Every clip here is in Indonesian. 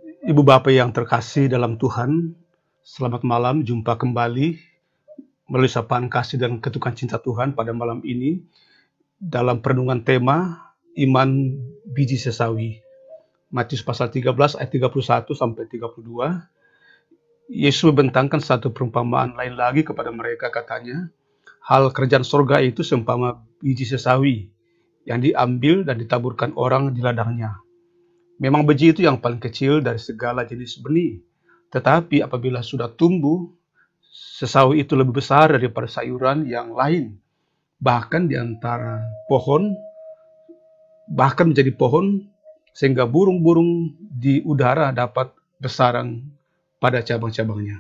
Ibu Bapak yang terkasih dalam Tuhan, selamat malam, jumpa kembali melalui sapaan kasih dan ketukan cinta Tuhan pada malam ini dalam perenungan tema Iman Biji Sesawi. Matius pasal 13 ayat 31 sampai 32. Yesus membentangkan satu perumpamaan lain lagi kepada mereka, katanya, hal kerajaan sorga itu seumpama biji sesawi yang diambil dan ditaburkan orang di ladangnya. Memang biji itu yang paling kecil dari segala jenis benih. Tetapi apabila sudah tumbuh, sesawi itu lebih besar daripada sayuran yang lain. Bahkan di antara pohon, bahkan menjadi pohon, sehingga burung-burung di udara dapat bersarang pada cabang-cabangnya.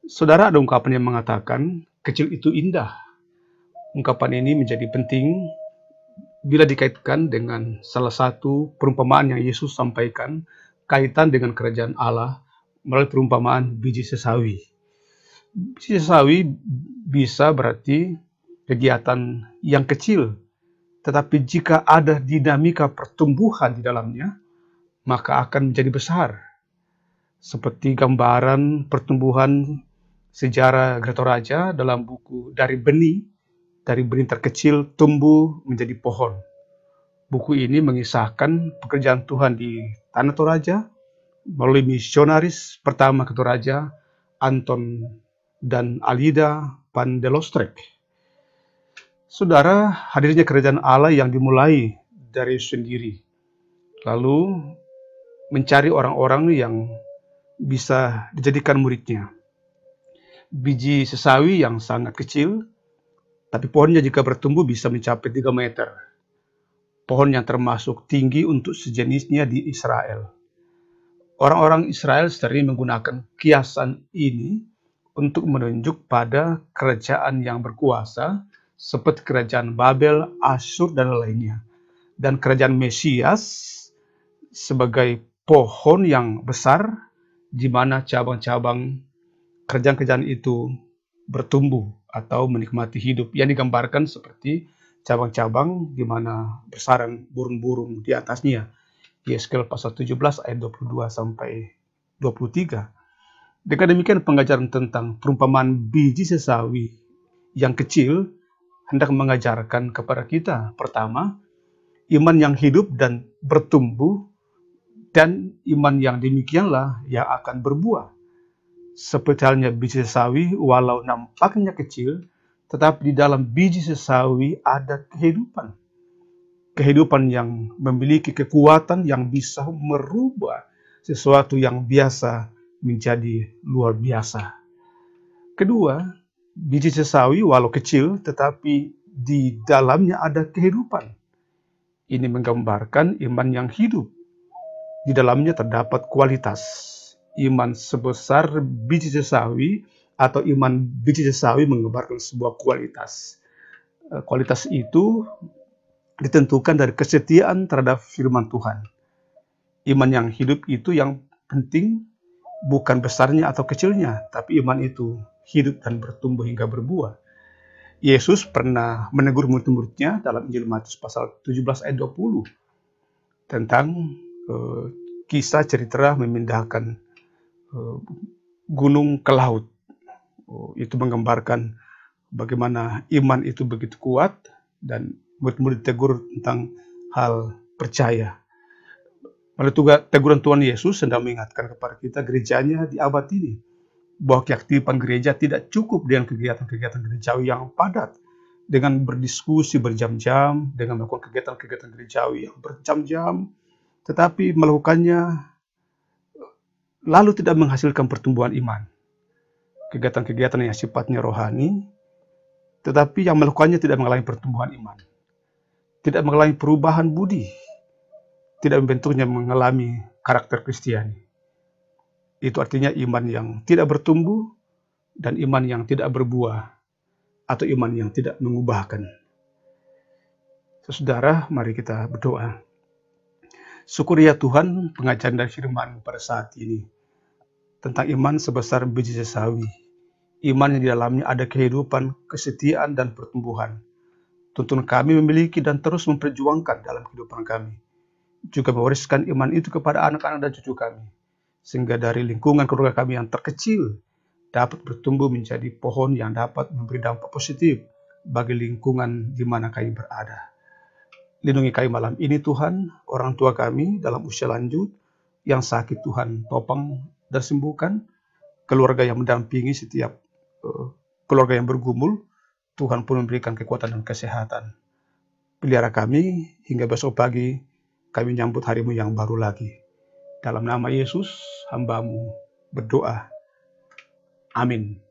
Saudara, ada ungkapan yang mengatakan, kecil itu indah. Ungkapan ini menjadi penting bila dikaitkan dengan salah satu perumpamaan yang Yesus sampaikan kaitan dengan kerajaan Allah melalui perumpamaan biji sesawi. Biji sesawi bisa berarti kegiatan yang kecil, tetapi jika ada dinamika pertumbuhan di dalamnya, maka akan menjadi besar. Seperti gambaran pertumbuhan sejarah Gereja dalam buku Dari Benih terkecil tumbuh menjadi pohon. Buku ini mengisahkan pekerjaan Tuhan di Tanah Toraja melalui misionaris pertama ke Toraja, Anton dan Alida Pandelostrek. Saudara, hadirnya kerajaan Allah yang dimulai dari sendiri, lalu mencari orang-orang yang bisa dijadikan muridnya. Biji sesawi yang sangat kecil, tapi pohonnya jika bertumbuh bisa mencapai 3 meter. Pohon yang termasuk tinggi untuk sejenisnya di Israel. Orang-orang Israel sering menggunakan kiasan ini untuk menunjuk pada kerajaan yang berkuasa seperti kerajaan Babel, Asyur, dan lainnya. Dan kerajaan Mesias sebagai pohon yang besar di mana cabang-cabang kerajaan-kerajaan itu bertumbuh atau menikmati hidup, yang digambarkan seperti cabang-cabang di mana bersarang burung-burung di atasnya. Yeskel pasal 17 ayat 22 sampai 23. Dengan demikian pengajaran tentang perumpamaan biji sesawi yang kecil hendak mengajarkan kepada kita, pertama, iman yang hidup dan bertumbuh, dan iman yang demikianlah yang akan berbuah. Seperti halnya biji sesawi, walau nampaknya kecil, tetapi di dalam biji sesawi ada kehidupan. Kehidupan yang memiliki kekuatan yang bisa merubah sesuatu yang biasa menjadi luar biasa. Kedua, biji sesawi walau kecil, tetapi di dalamnya ada kehidupan. Ini menggambarkan iman yang hidup. Di dalamnya terdapat kualitas. Iman sebesar biji sesawi atau iman biji sesawi menggambarkan sebuah kualitas. Kualitas itu ditentukan dari kesetiaan terhadap firman Tuhan. Iman yang hidup itu yang penting bukan besarnya atau kecilnya, tapi iman itu hidup dan bertumbuh hingga berbuah. Yesus pernah menegur murid-muridnya dalam Injil Matius pasal 17 ayat 20 tentang kisah cerita memindahkan gunung ke laut. Itu menggambarkan bagaimana iman itu begitu kuat dan murid-murid tegur tentang hal percaya. Melalui teguran Tuhan Yesus sedang mengingatkan kepada kita gerejanya di abad ini bahwa keaktifan gereja tidak cukup dengan kegiatan-kegiatan gerejawi yang padat, dengan berdiskusi berjam-jam, dengan melakukan kegiatan-kegiatan gerejawi yang berjam-jam, tetapi melakukannya lalu tidak menghasilkan pertumbuhan iman. Kegiatan-kegiatan yang sifatnya rohani, tetapi yang melakukannya tidak mengalami pertumbuhan iman. Tidak mengalami perubahan budi. Tidak membentuknya mengalami karakter Kristiani. Itu artinya iman yang tidak bertumbuh dan iman yang tidak berbuah atau iman yang tidak mengubahkan. Saudara, mari kita berdoa. Syukur ya Tuhan pengajaran dari firman pada saat ini tentang iman sebesar biji sesawi. Iman yang di dalamnya ada kehidupan, kesetiaan, dan pertumbuhan. Tuntun kami memiliki dan terus memperjuangkan dalam kehidupan kami. Juga mewariskan iman itu kepada anak-anak dan cucu kami. sehingga dari lingkungan keluarga kami yang terkecil dapat bertumbuh menjadi pohon yang dapat memberi dampak positif bagi lingkungan di mana kami berada. Lindungi kami malam ini Tuhan, orang tua kami dalam usia lanjut, yang sakit Tuhan topang dan sembuhkan, keluarga yang mendampingi setiap keluarga yang bergumul, Tuhan pun memberikan kekuatan dan kesehatan. Pelihara kami hingga besok pagi, kami menyambut harimu yang baru lagi. Dalam nama Yesus, hamba-Mu berdoa. Amin.